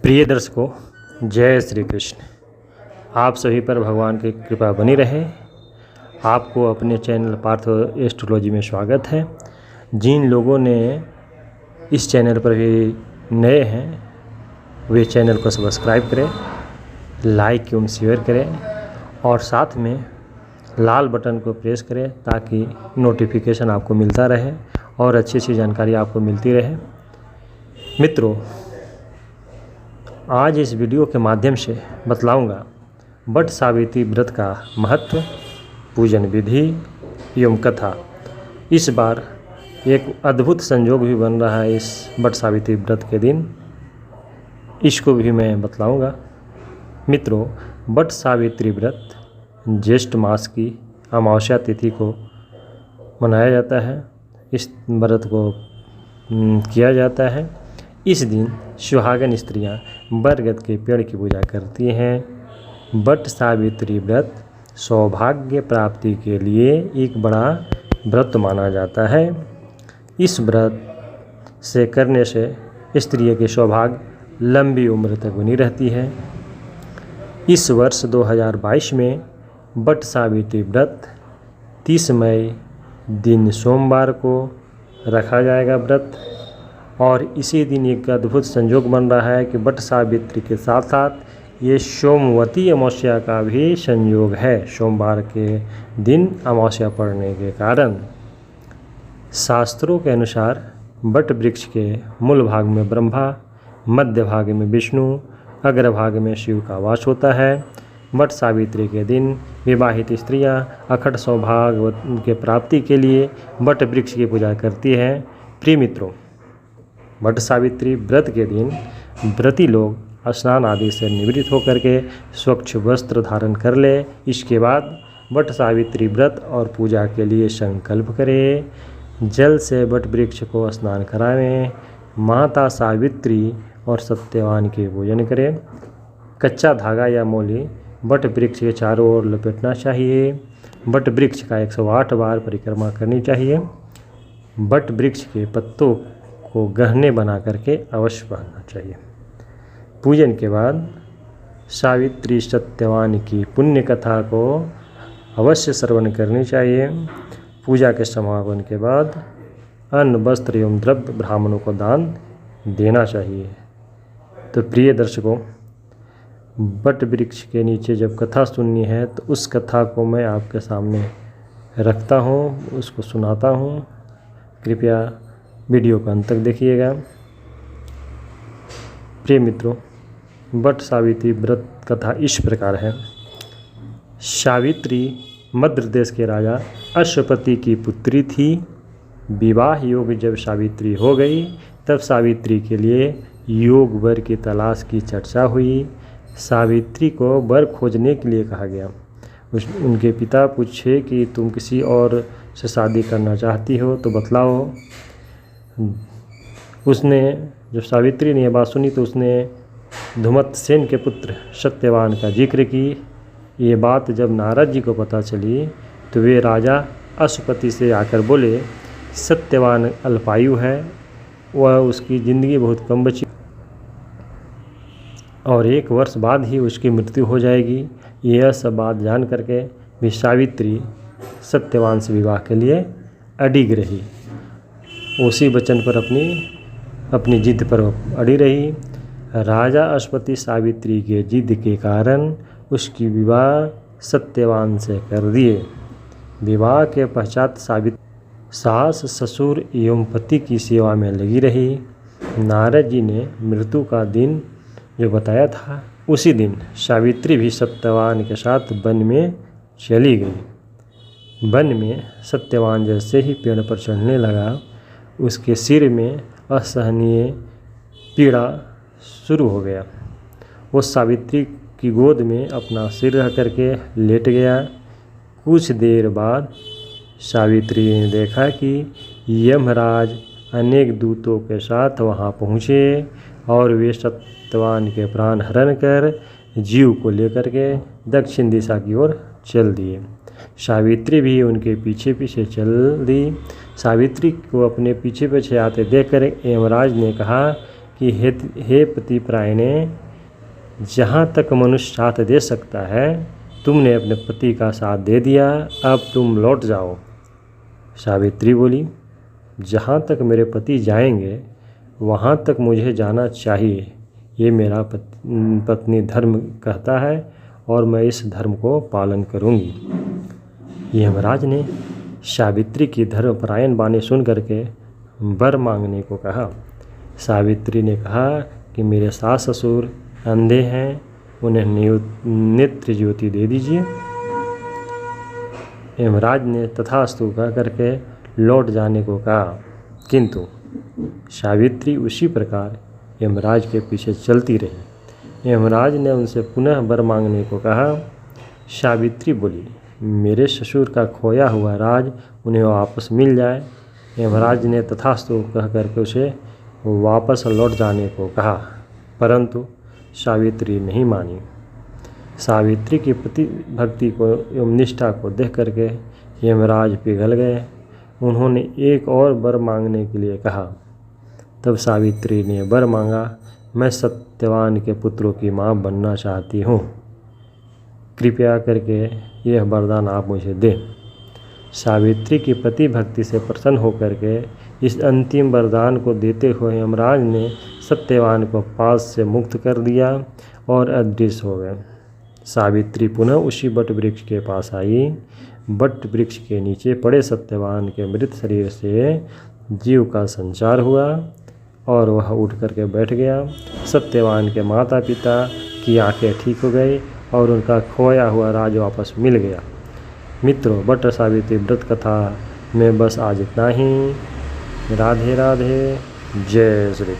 प्रिय दर्शकों, जय श्री कृष्ण। आप सभी पर भगवान की कृपा बनी रहे। आपको अपने चैनल पार्थ एस्ट्रोलॉजी में स्वागत है। जिन लोगों ने इस चैनल पर भी नए हैं वे चैनल को सब्सक्राइब करें, लाइक एवं शेयर करें और साथ में लाल बटन को प्रेस करें ताकि नोटिफिकेशन आपको मिलता रहे और अच्छी अच्छी जानकारी आपको मिलती रहे। मित्रों, आज इस वीडियो के माध्यम से बतलाऊंगा वट सावित्री व्रत का महत्व, पूजन विधि एवं कथा। इस बार एक अद्भुत संयोग भी बन रहा है इस वट सावित्री व्रत के दिन, इसको भी मैं बतलाऊंगा। मित्रों, वट सावित्री व्रत ज्येष्ठ मास की अमावस्या तिथि को मनाया जाता है। इस व्रत को किया जाता है। इस दिन सुहागन स्त्रियां बरगद के पेड़ की पूजा करती हैं। वट सावित्री व्रत सौभाग्य प्राप्ति के लिए एक बड़ा व्रत माना जाता है। इस व्रत से करने से स्त्रियों के सौभाग्य लंबी उम्र तक बनी रहती है। इस वर्ष 2022 में वट सावित्री व्रत 30 मई दिन सोमवार को रखा जाएगा व्रत, और इसी दिन एक अद्भुत संयोग बन रहा है कि वट सावित्री के साथ साथ ये सोमवती अमावस्या का भी संयोग है। सोमवार के दिन अमावस्या पड़ने के कारण शास्त्रों के अनुसार वट वृक्ष के मूल भाग में ब्रह्मा, मध्य भाग में विष्णु, अग्र भाग में शिव का वास होता है। वट सावित्री के दिन विवाहित स्त्रियां अखंड सौभाग्य के प्राप्ति के लिए वट वृक्ष की पूजा करती हैं। प्रिय मित्रों, वट सावित्री व्रत के दिन व्रती लोग स्नान आदि से निवृत्त होकर के स्वच्छ वस्त्र धारण कर ले। इसके बाद वट सावित्री व्रत और पूजा के लिए संकल्प करें। जल से वट वृक्ष को स्नान करावें। माता सावित्री और सत्यवान के पूजन करें। कच्चा धागा या मोली वट वृक्ष के चारों ओर लपेटना चाहिए। वट वृक्ष का 108 बार परिक्रमा करनी चाहिए। वट वृक्ष के पत्तों को गहने बना करके अवश्य पहनना चाहिए। पूजन के बाद सावित्री सत्यवान की पुण्य कथा को अवश्य श्रवण करनी चाहिए। पूजा के समापन के बाद अन्न, वस्त्र एवं द्रव्य ब्राह्मणों को दान देना चाहिए। तो प्रिय दर्शकों, वट वृक्ष के नीचे जब कथा सुननी है तो उस कथा को मैं आपके सामने रखता हूँ, उसको सुनाता हूँ। कृपया वीडियो को अंत तक देखिएगा। प्रिय मित्रों, वट सावित्री व्रत कथा इस प्रकार है। सावित्री मध्य देश के राजा अश्वपति की पुत्री थी। विवाह योग जब सावित्री हो गई तब सावित्री के लिए योग वर की तलाश की चर्चा हुई। सावित्री को वर खोजने के लिए कहा गया। उनके पिता पूछे कि तुम किसी और से शादी करना चाहती हो तो बतलाओ। उसने जब सावित्री ने यह बात सुनी तो उसने धुमतसेन के पुत्र सत्यवान का जिक्र की। ये बात जब नारद जी को पता चली तो वे राजा अश्वपति से आकर बोले, सत्यवान अल्पायु है, वह उसकी ज़िंदगी बहुत कम बची और 1 वर्ष बाद ही उसकी मृत्यु हो जाएगी। यह सब बात जान करके भी सावित्री सत्यवान से विवाह के लिए अडिग रही। उसी वचन पर अपनी जिद पर अड़ी रही। राजा अश्वपति सावित्री के जिद के कारण उसकी विवाह सत्यवान से कर दिए। विवाह के पश्चात सावित्री सास, ससुर एवं पति की सेवा में लगी रही। नारद जी ने मृत्यु का दिन जो बताया था, उसी दिन सावित्री भी सत्यवान के साथ वन में चली गई। वन में सत्यवान जैसे ही पेड़ पर चढ़ने लगा, उसके सिर में असहनीय पीड़ा शुरू हो गया। वो सावित्री की गोद में अपना सिर रख करके लेट गया। कुछ देर बाद सावित्री ने देखा कि यमराज अनेक दूतों के साथ वहां पहुँचे और वे सत्यवान के प्राण हरण कर जीव को लेकर के दक्षिण दिशा की ओर चल दिए। सावित्री भी उनके पीछे पीछे चल दी। सावित्री को अपने पीछे पीछे आते देखकर यमराज ने कहा कि हे पतिपरायणे, जहाँ तक मनुष्य साथ दे सकता है तुमने अपने पति का साथ दे दिया, अब तुम लौट जाओ। सावित्री बोली, जहाँ तक मेरे पति जाएंगे वहाँ तक मुझे जाना चाहिए। ये मेरा पत्नी धर्म कहता है और मैं इस धर्म को पालन करूँगी। यमराज ने सावित्री की धर्मपरायण वाणी सुन करके वर मांगने को कहा। सावित्री ने कहा कि मेरे सास ससुर अंधे हैं, उन्हें नेत्र ज्योति दे दीजिए। यमराज ने तथास्तु कह करके लौट जाने को कहा, किंतु सावित्री उसी प्रकार यमराज के पीछे चलती रही। यमराज ने उनसे पुनः वर मांगने को कहा। सावित्री बोली, मेरे ससुर का खोया हुआ राज उन्हें वापस मिल जाए। यमराज ने तथास्तु कह करके उसे वापस लौट जाने को कहा, परंतु सावित्री नहीं मानी। सावित्री की पति भक्ति को एवं निष्ठा को देख करके यमराज पिघल गए। उन्होंने एक और वर मांगने के लिए कहा। तब सावित्री ने वर मांगा, मैं सत्यवान के पुत्रों की माँ बनना चाहती हूँ, कृपया करके यह वरदान आप मुझे दें। सावित्री की पति भक्ति से प्रसन्न होकर के इस अंतिम वरदान को देते हुए यमराज ने सत्यवान को पास से मुक्त कर दिया और अदृश्य हो गए। सावित्री पुनः उसी बट वृक्ष के पास आई। बट वृक्ष के नीचे पड़े सत्यवान के मृत शरीर से जीव का संचार हुआ और वह उठ करके बैठ गया। सत्यवान के माता पिता की आंखें ठीक हो गई और उनका खोया हुआ राज वापस मिल गया। मित्रों, बट सावित्री व्रत कथा में बस आज इतना ही। राधे राधे, जय श्री।